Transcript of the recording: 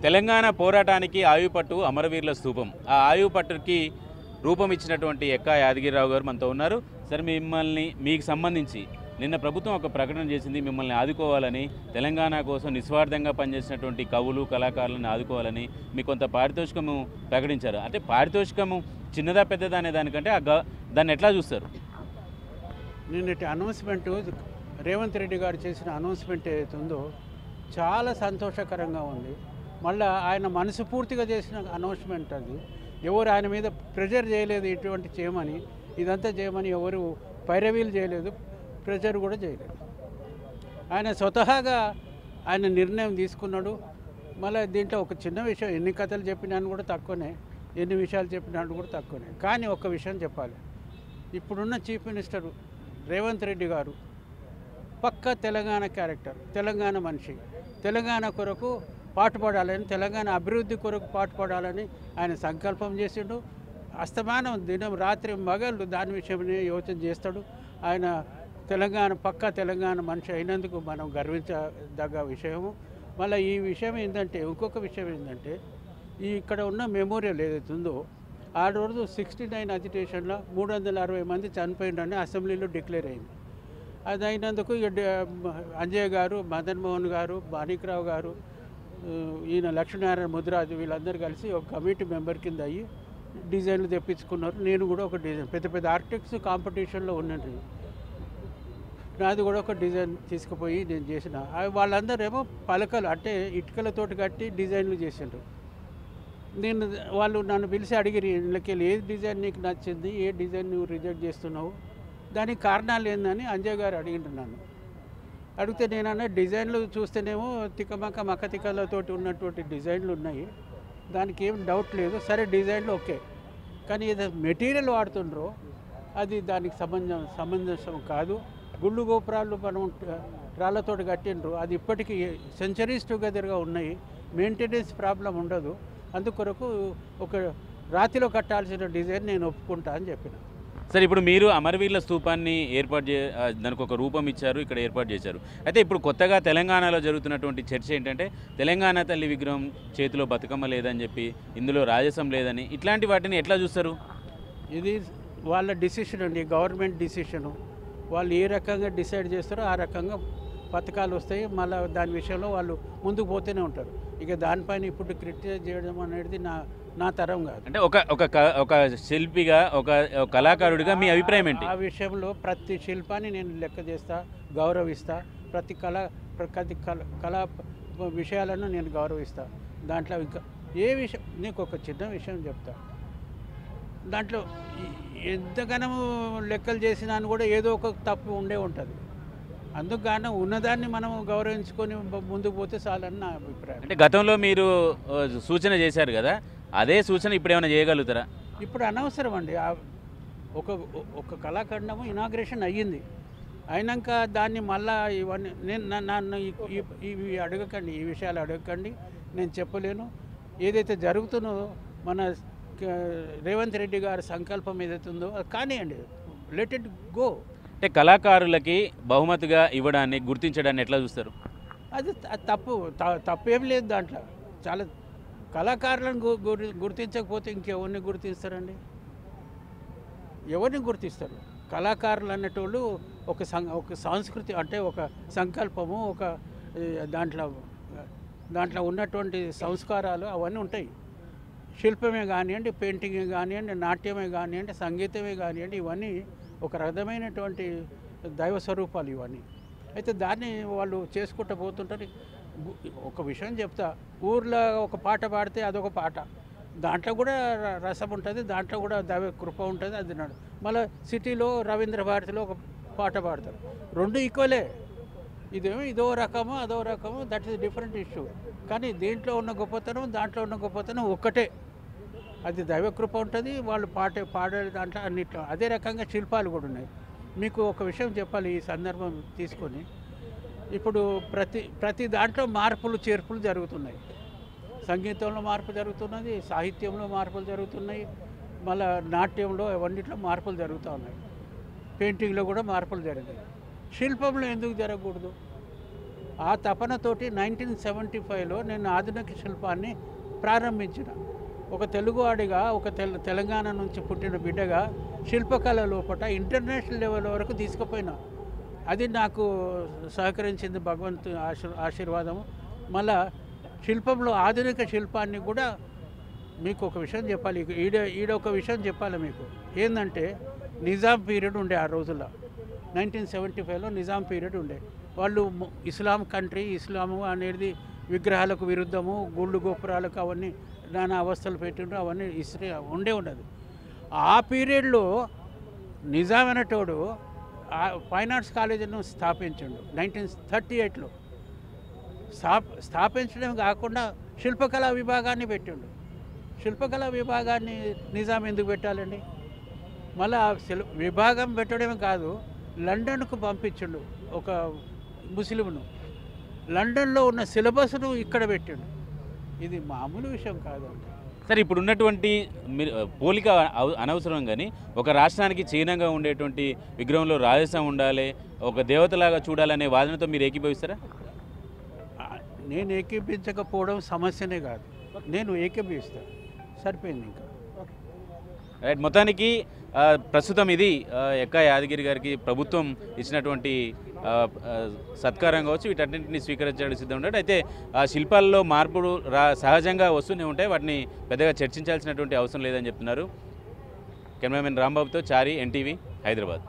తెలంగాణ పోరాటానికి ఆయుపట్టు అమరవీరుల స్తూపం. ఆ ఆయుపట్టుకి రూపం ఇచ్చినటువంటి ఎక్కా యాదగిరిరావు గారు మనతో ఉన్నారు. సరే, మీకు సంబంధించి నిన్న ప్రభుత్వం ఒక ప్రకటన చేసింది, మిమ్మల్ని ఆదుకోవాలని, తెలంగాణ కోసం నిస్వార్థంగా పనిచేసినటువంటి కవులు కళాకారులను ఆదుకోవాలని మీకు కొంత పారితోషికము ప్రకటించారు. అంటే పారితోషికము చిన్నదా పెద్దదా అనే దానికంటే దాన్ని ఎట్లా చూస్తారు? నిన్నటి అనౌన్స్మెంటు రేవంత్ రెడ్డి గారు చేసిన అనౌన్స్మెంట్ ఏదైతే ఉందో చాలా సంతోషకరంగా ఉంది. మళ్ళీ ఆయన మనస్ఫూర్తిగా చేసిన అనౌన్స్మెంట్ అది. ఎవరు ఆయన మీద ప్రెజర్ చేయలేదు ఇటువంటి చేయమని, ఇదంతా చేయమని ఎవరు పైరవీలు చేయలేదు, ప్రెజర్ కూడా చేయలేదు. ఆయన స్వతహాగా ఆయన నిర్ణయం తీసుకున్నాడు. మళ్ళీ దీంట్లో ఒక చిన్న విషయం, ఎన్ని కథలు చెప్పినాను కూడా తక్కువనే, ఎన్ని విషయాలు చెప్పినాను కూడా తక్కువనే. కానీ ఒక్క విషయం చెప్పాలి, ఇప్పుడున్న చీఫ్ మినిస్టర్ రేవంత్ రెడ్డి గారు పక్కా తెలంగాణ క్యారెక్టర్, తెలంగాణ మనిషి, తెలంగాణ కొరకు పాటుపడాలని, తెలంగాణ అభివృద్ధి కొరకు పాటుపడాలని ఆయన సంకల్పం చేసిండు. అస్తమానం దినం రాత్రి మగళ్ళు దాని విషయమే యోచన చేస్తాడు. ఆయన పక్కా తెలంగాణ మనిషి అయినందుకు మనం గర్వించదగ్గ విషయము. మళ్ళీ ఈ విషయం ఏంటంటే, ఇంకొక విషయం ఏంటంటే, ఇక్కడ ఉన్న మెమోరియల్ ఏదైతే ఉందో ఆ రోజు 69 అజిటేషన్లో 360 మంది చనిపోయిందని అసెంబ్లీలో డిక్లేర్ అయింది. అది అయినందుకు అంజయ్య గారు, మదన్ మోహన్ గారు, మాణిక్రావు గారు, ఈయన లక్ష్మీనారాయణ ముదిరాజు వీళ్ళందరూ కలిసి ఒక కమిటీ మెంబర్ కింద అయ్యి డిజైన్లు తెప్పించుకున్నారు. నేను కూడా ఒక డిజైన్, పెద్ద పెద్ద ఆర్కిటెక్ట్స్ కాంపిటీషన్లో ఉన్నాను, నాది కూడా ఒక డిజైన్ తీసుకుపోయి నేను చేసిన. వాళ్ళందరేమో పలకలు అంటే ఇటుకలతోటి కట్టి డిజైన్లు చేసిండ్రు. వాళ్ళు నన్ను పిలిచి అడిగిరి, వీళ్ళకి ఏ డిజైన్ నీకు నచ్చింది, ఏ డిజైన్ నువ్వు రిజెక్ట్ చేస్తున్నావు, దానికి కారణాలు ఏందని అంజయ్ గారు అడిగిండ్రు నన్ను. అడిగితే నేనన్నా డిజైన్లు చూస్తేనేమో మక్క తిక్కలతోటి ఉన్నటువంటి డిజైన్లు ఉన్నాయి, దానికి ఏం డౌట్ లేదు, సరే డిజైన్లు ఓకే, కానీ ఏదో మెటీరియల్ వాడుతుండ్రో అది దానికి సమంజసం కాదు. గుళ్ళు గోపురాలు మనం రాళ్ళతోటి కట్టిండ్రు, అది ఇప్పటికీ సెంచరీస్ టుగెదర్గా ఉన్నాయి, మెయింటెనెన్స్ ప్రాబ్లం ఉండదు. అందుకొరకు ఒక రాతిలో కట్టాల్సిన డిజైన్ నేను ఒప్పుకుంటా అని చెప్పిన. సరే, ఇప్పుడు మీరు అమరవీరుల స్తూపాన్ని దానికి ఒక రూపం ఇచ్చారు, ఇక్కడ ఏర్పాటు చేశారు. అయితే ఇప్పుడు కొత్తగా తెలంగాణలో జరుగుతున్నటువంటి చర్చ ఏంటంటే, తెలంగాణ తల్లి విగ్రహం చేతిలో బతుకమ్మ లేదని చెప్పి, ఇందులో రాజసం లేదని, ఇట్లాంటి వాటిని ఎట్లా చూస్తారు? ఇది వాళ్ళ డిసిషన్ అండి, గవర్నమెంట్ డిసిషను. వాళ్ళు ఏ రకంగా డిసైడ్ చేస్తారో ఆ రకంగా పథకాలు వస్తాయి. మళ్ళీ దాని విషయంలో వాళ్ళు ముందుకు పోతూనే ఉంటారు. ఇక దానిపైన ఇప్పుడు క్రిటిసైజ్ చేయడం అనేది నా తరం కాదు. అంటే ఒక శిల్పిగా, ఒక కళాకారుడిగా మీ అభిప్రాయం ఏంటి? ఆ విషయంలో ప్రతి శిల్పాన్ని నేను లెక్క చేస్తా, గౌరవిస్తా. ప్రతి కళా విషయాలను నేను గౌరవిస్తా. దాంట్లో ఇంకా ఏ విషయం, నీకు ఒక చిన్న విషయం చెప్తా, దాంట్లో ఎంతగానో లెక్కలు చేసినా కూడా ఏదో ఒక తప్పు ఉండే ఉంటుంది. అందుకని ఉన్నదాన్ని మనం గౌరవించుకొని ముందుకు పోతే చాలని నా అభిప్రాయం. అంటే గతంలో మీరు సూచన చేశారు కదా, అదే సూచన ఇప్పుడు ఏమైనా చేయగలుగుతారా? ఇప్పుడు అనవసరం అండి. ఒక కళాఖండము ఇనాగ్రేషన్ అయ్యింది, అయినాక దాన్ని మళ్ళా ఇవన్నీ నన్ను ఇవి అడగకండి, ఈ విషయాలు అడగకండి, నేను చెప్పలేను. ఏదైతే జరుగుతున్నదో మన రేవంత్ రెడ్డి గారి సంకల్పం ఏదైతే ఉందో అది కానివ్వండి, లెట్ ఇట్ గో. అంటే కళాకారులకి బహుమతిగా ఇవ్వడాన్ని, గుర్తించడాన్ని ఎట్లా చూస్తారు? అది తప్పేం లేదు దాంట్లో. చాలా కళాకారులను గుర్తించకపోతే ఇంకెవరిని గుర్తిస్తారండి? ఎవరిని గుర్తిస్తారు? కళాకారులు అనేటోళ్ళు ఒక సంస్కృతి, అంటే ఒక సంకల్పము, ఒక దాంట్లో ఉన్నటువంటి సంస్కారాలు అవన్నీ ఉంటాయి. శిల్పమే కానివ్వండి, పెయింటింగే కానివ్వండి, నాట్యమే కానివ్వండి, సంగీతమే కానివ్వండి, ఇవన్నీ ఒక రకమైనటువంటి దైవ స్వరూపాలు ఇవన్నీ. అయితే దాన్ని వాళ్ళు చేసుకుంటూ పోతుంటారు. ఒక విషయం చెప్తా, ఊర్లో ఒక పాట పాడితే అదొక పాట, దాంట్లో కూడా రసం ఉంటుంది, దాంట్లో కూడా దైవ కృప ఉంటుంది. అది మళ్ళీ సిటీలో రవీంద్ర భారతిలో ఒక పాట పాడతారు, రెండు ఈక్వలే. ఇదో రకము అదో రకము, దట్ ఈస్ డిఫరెంట్ ఇష్యూ. కానీ దీంట్లో ఉన్న గొప్పతనం, దాంట్లో ఉన్న గొప్పతనం ఒక్కటే, అది దైవకృప ఉంటుంది. వాళ్ళు పాడే దాంట్లో అన్నిట్లో అదే రకంగా శిల్పాలు కూడా ఉన్నాయి. మీకు ఒక విషయం చెప్పాలి ఈ సందర్భం తీసుకొని, ఇప్పుడు ప్రతి దాంట్లో మార్పులు చేర్పులు జరుగుతున్నాయి. సంగీతంలో మార్పు జరుగుతున్నది, సాహిత్యంలో మార్పులు జరుగుతున్నాయి, మళ్ళీ నాట్యంలో అవన్నిట్లో మార్పులు జరుగుతూ ఉన్నాయి, పెయింటింగ్లో కూడా మార్పులు జరిగాయి. శిల్పంలో ఎందుకు జరగకూడదు? ఆ తపనతోటి 1975లో నేను ఆధునిక శిల్పాన్ని ప్రారంభించిన. ఒక తెలుగువాడిగా, ఒక తెలంగాణ నుంచి పుట్టిన బిడ్డగా శిల్పకళ లోపల ఇంటర్నేషనల్ లెవెల్ వరకు తీసుకుపోయినా. అది నాకు సహకరించింది భగవంతు ఆశీర్వాదము. మళ్ళా శిల్పంలో ఆధునిక శిల్పాన్ని కూడా మీకు ఒక విషయం చెప్పాలి, ఈడొక విషయం చెప్పాలి మీకు. ఏంటంటే నిజాం పీరియడ్ ఉండే ఆ రోజుల్లో. 1975లో నిజాం పీరియడ్ ఉండే. వాళ్ళు ఇస్లాం కంట్రీ, ఇస్లాము అనేది విగ్రహాలకు విరుద్ధము, గుళ్ళు గోపురాలకు అవన్నీ నానా అవస్థలు పెట్టిండ్రు, అవన్నీ ఉండదు. ఆ పీరియడ్లో నిజాం అనేటోడు ఫైన్ ఆర్ట్స్ కాలేజీను స్థాపించిండు 1938లో. స్థాపించడం కాకుండా శిల్పకళా విభాగాన్ని పెట్టిండు. శిల్పకళా విభాగాన్ని నిజాం ఎందుకు పెట్టాలండి? మళ్ళీ విభాగం పెట్టడమే కాదు, లండన్కు పంపించిండు ఒక ముస్లింను. లండన్లో ఉన్న సిలబస్ను ఇక్కడ పెట్టిండు. ఇది మామూలు విషయం కాదండి. సరే, ఇప్పుడు ఉన్నటువంటి పోలిక అనవసరం, కానీ ఒక రాష్ట్రానికి చిహ్నంగా ఉండేటువంటి విగ్రహంలో రాజసం ఉండాలి, ఒక దేవతలాగా చూడాలనే వాదనతో మీరు ఏకీభవిస్తారా? నేను ఏకీపించకపోవడం సమస్యనే కాదు, నేను ఏకీభవిస్తాను, సరిపోయింది. ఇంకా రైట్. మొత్తానికి ప్రస్తుతం ఇది ఎక్కా యాదగిరి గారికి ప్రభుత్వం ఇచ్చినటువంటి సత్కారం కావచ్చు, వీటన్నింటినీ స్వీకరించడానికి సిద్ధం ఉంటాడు. అయితే ఆ శిల్పాల్లో మార్పులు సహజంగా వస్తూనే ఉంటాయి, వాటిని పెద్దగా చర్చించాల్సినటువంటి అవసరం లేదని చెప్తున్నారు. కెమెరామెన్ రాంబాబుతో చారి, ఎన్టీవీ, హైదరాబాద్.